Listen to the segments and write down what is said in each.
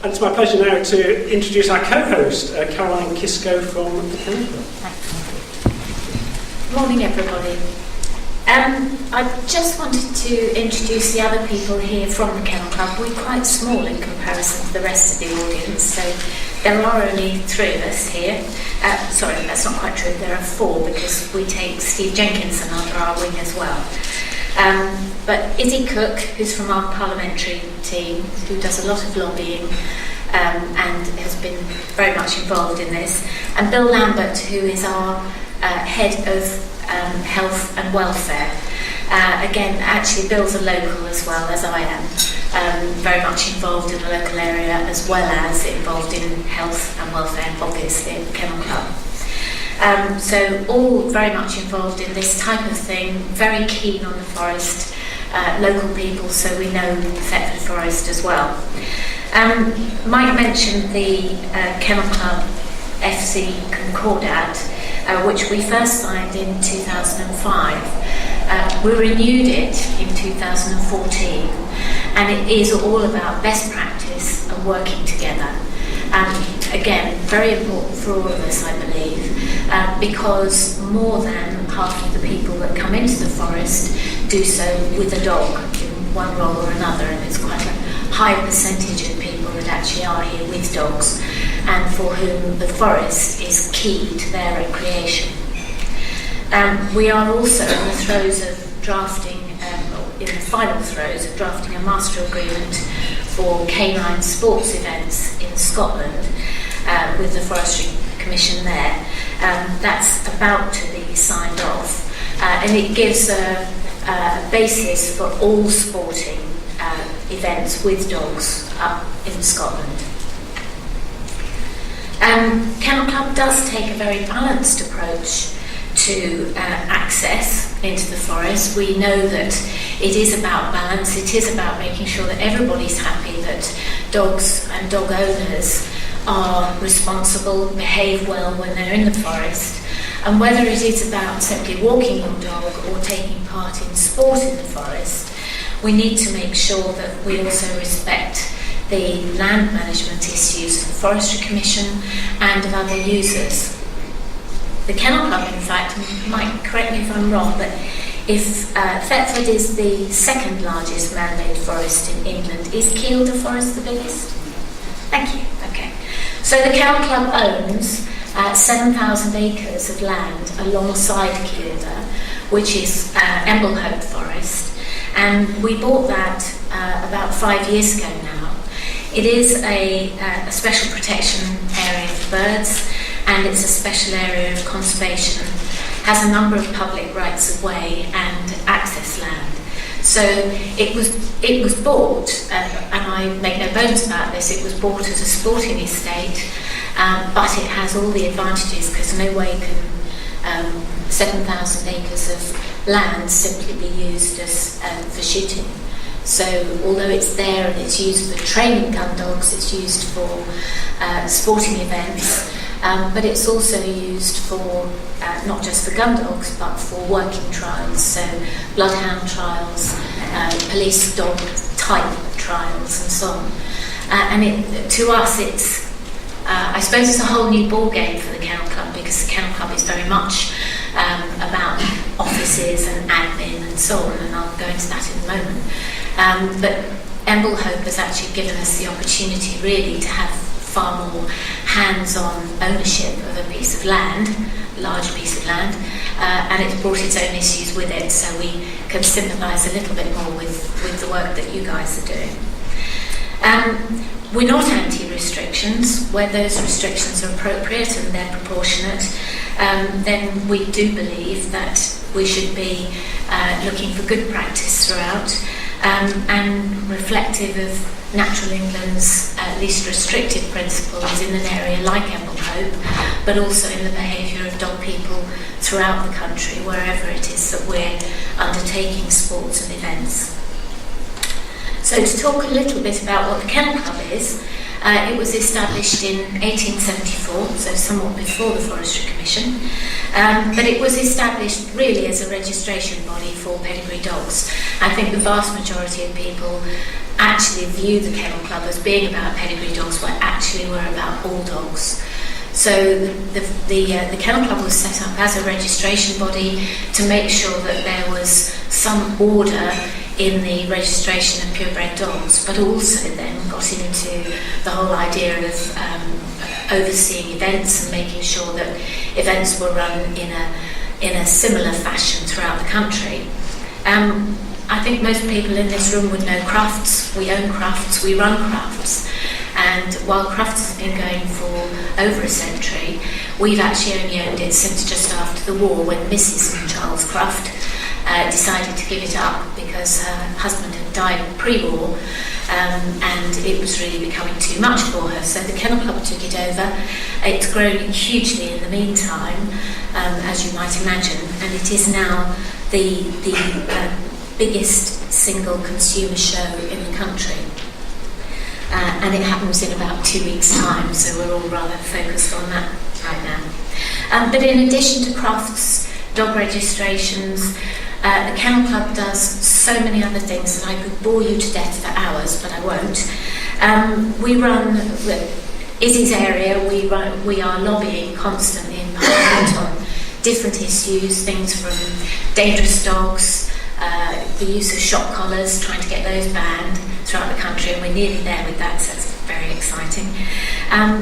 And it's my pleasure now to introduce our co-host, Caroline Kisco from the Kennel Club. Morning, everybody. I just wanted to introduce the other people here from the Kennel Club. We're quite small in comparison to the rest of the audience, so there are only 3 of us here. Sorry, that's not quite true. There are 4 because we take Steve Jenkinson under our wing as well. But Izzy Cook, who's from our parliamentary team, who does a lot of lobbying and has been very much involved in this, and Bill Lambert, who is our head of health and welfare. Again, actually, Bill's a local as well as I am, very much involved in the local area as well as involved in health and welfare, obviously, at the Kennel Club. So all very much involved in this type of thing, very keen on the forest, local people, so we know Thetford Forest as well. Mike mentioned the Kennel Club FC Concordat, which we first signed in 2005. We renewed it in 2014, and it is all about best practice and working together. Again, very important for all of us, I believe, because more than half of the people that come into the forest do so with a dog in one role or another, and it's quite a high percentage of people that actually are here with dogs and for whom the forest is key to their recreation. We are also in the throes of drafting, in the final throes of drafting a master agreement for canine sports events in Scotland with the Forestry Commission there. That's about to be signed off, and it gives a basis for all sporting events with dogs up in Scotland. Kennel Club does take a very balanced approach to access into the forest. We know that it is about balance, it is about making sure that everybody's happy, that dogs and dog owners are responsible, behave well when they're in the forest, and whether it is about simply walking your dog or taking part in sport in the forest, we need to make sure that we also respect the land management issues of the Forestry Commission and of other users. The Kennel Club, in fact, might correct me if I'm wrong, but if Thetford is the 2nd largest man-made forest in England, is Kielder Forest the biggest? Thank you. Okay. So the Kennel Club owns 7,000 acres of land alongside Kielder, which is Emblehope Forest, and we bought that about 5 years ago now. It is a special protection area for birds, and it's a special area of conservation, has a number of public rights of way and access land. So it was bought, and I make no bones about this, it was bought as a sporting estate, but it has all the advantages because no way can 7,000 acres of land simply be used as for shooting. So although it's there and it's used for training gun dogs, it's used for sporting events, but it's also used for not just for gun dogs but for working trials, so bloodhound trials, police dog type trials and so on. And to us it's I suppose it's a whole new ball game for the Kennel Club, because the Kennel Club is very much about offices and admin and so on, and I'll go into that in a moment. But Emblehope has actually given us the opportunity really to have far more hands-on ownership of a piece of land, large piece of land, and it's brought its own issues with it, so we can sympathise a little bit more with the work that you guys are doing. We're not anti-restrictions. Where those restrictions are appropriate and they're proportionate, then we do believe that we should be looking for good practice throughout, and reflective of Natural England's least restrictive principles in an area like Emblehope, but also in the behaviour of dog people throughout the country, wherever it is that we're undertaking sports and events. So to talk a little bit about what the Kennel Club is, it was established in 1874, so somewhat before the Forestry Commission, but it was established really as a registration body for pedigree dogs. I think the vast majority of people actually view the Kennel Club as being about pedigree dogs, but actually we're about all dogs. So the Kennel Club was set up as a registration body to make sure that there was some order in the registration of purebred dogs, but also then got into the whole idea of overseeing events and making sure that events were run in a similar fashion throughout the country. I think most people in this room would know Crufts. We own Crufts, we run Crufts. And while Crufts has been going for over a century, we've actually only owned it since just after the war, when Mrs. Charles Cruft decided to give it up because her husband had died pre-war, and it was really becoming too much for her. So the Kennel Club took it over. It's grown hugely in the meantime, as you might imagine, and it is now the biggest single consumer show in the country. And it happens in about 2 weeks' time, so we're all rather focused on that right now. But in addition to Crufts, dog registrations, the Kennel Club does so many other things that I could bore you to death for hours, but I won't. We run Izzy's area. We are lobbying constantly in Parliament on different issues, things from dangerous dogs, the use of shock collars, trying to get those banned throughout the country, and we're nearly there with that, so it's very exciting.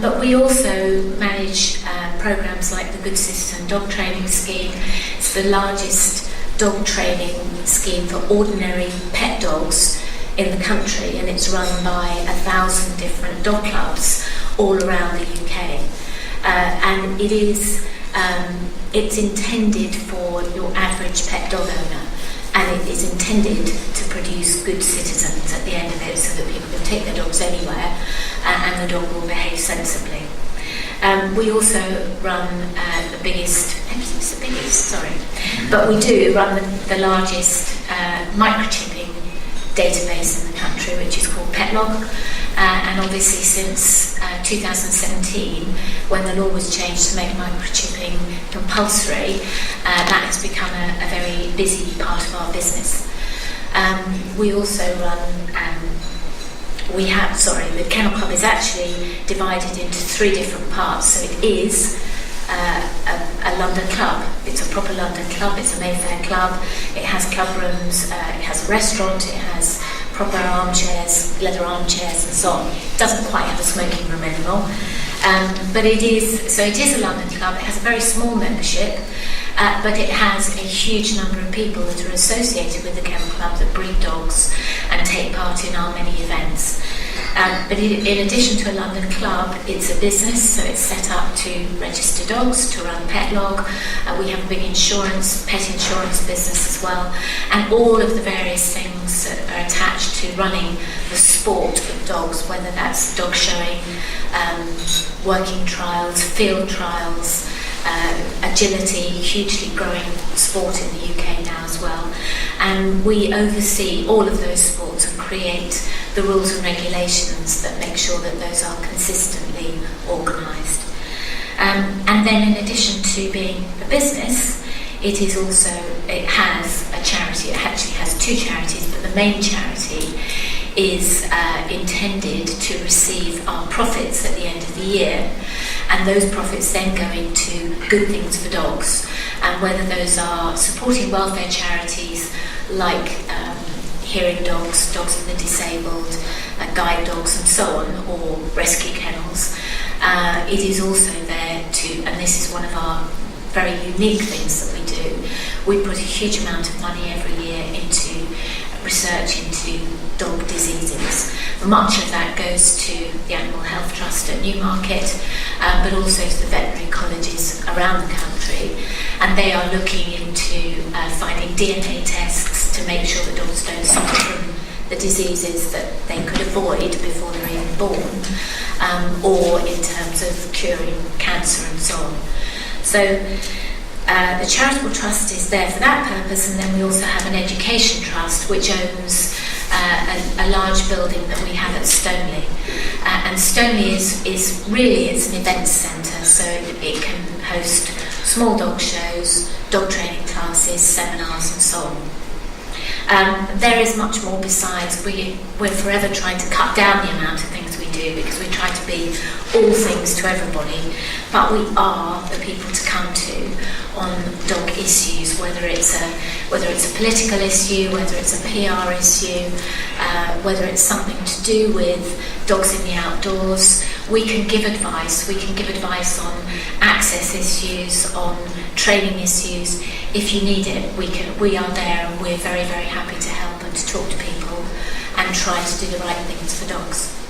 But we also manage programs like the Good Citizen Dog Training Scheme. It's the largest dog training scheme for ordinary pet dogs in the country, and it's run by 1,000 different dog clubs all around the UK. And it's intended for your average pet dog owner. And it is intended to produce good citizens at the end of it, so that people can take their dogs anywhere and the dog will behave sensibly. We also run but we do run the largest microchipping database in the country, which is called Petlog. And obviously since 2017, when the law was changed to make microchipping compulsory, that has become a very busy part of our business. We also run, the Kennel Club is actually divided into 3 different parts. So it is a London club. It's a proper London club. It's a Mayfair club. It has club rooms. It has a restaurant. It has proper armchairs, leather armchairs, and so on. It doesn't quite have a smoking room anymore, but it is a London club. It has a very small membership, but it has a huge number of people that are associated with the Kennel Club that breed dogs and take part in our many events. But in addition to a London club, it's a business, so it's set up to register dogs, to run Petlog. We have a big pet insurance business as well, and all of the various things that are attached to running the sport of dogs, whether that's dog showing, working trials, field trials, agility, hugely growing sport in the UK now as well. And we oversee all of those sports and create the rules and regulations that make sure that those are consistently organised. And then in addition to being a business, it has a charity. It actually has 2 charities, but the main charity is intended to receive our profits at the end of the year, and those profits then go into good things for dogs, and whether those are supporting welfare charities like hearing dogs, dogs for the disabled, guide dogs and so on, or rescue kennels, it is also there to, and this is one of our very unique things that we do, we put a huge amount of money every year into research into dog diseases. Much of that goes to the Animal Health Trust at Newmarket, but also to the veterinary colleges around the country, and they are looking into finding DNA tests to make sure that dogs don't suffer from the diseases that they could avoid before they're even born, or in terms of curing cancer and so on. So the charitable trust is there for that purpose, and then we also have an education trust which owns a large building that we have at Stoneleigh. And Stoneleigh is really, it's an events centre, so it can host small dog shows, dog training classes, seminars and so on. There is much more besides. We're forever trying to cut down the amount of things we do because we try to be all things to everybody, but we are the people to come to on dog issues, whether it's a political issue, whether it's a PR issue, whether it's something to do with dogs in the outdoors. We can give advice. We can give advice on access issues, on training issues. If you need it, we are there, and we're very, very happy to help and to talk to people and try to do the right things for dogs.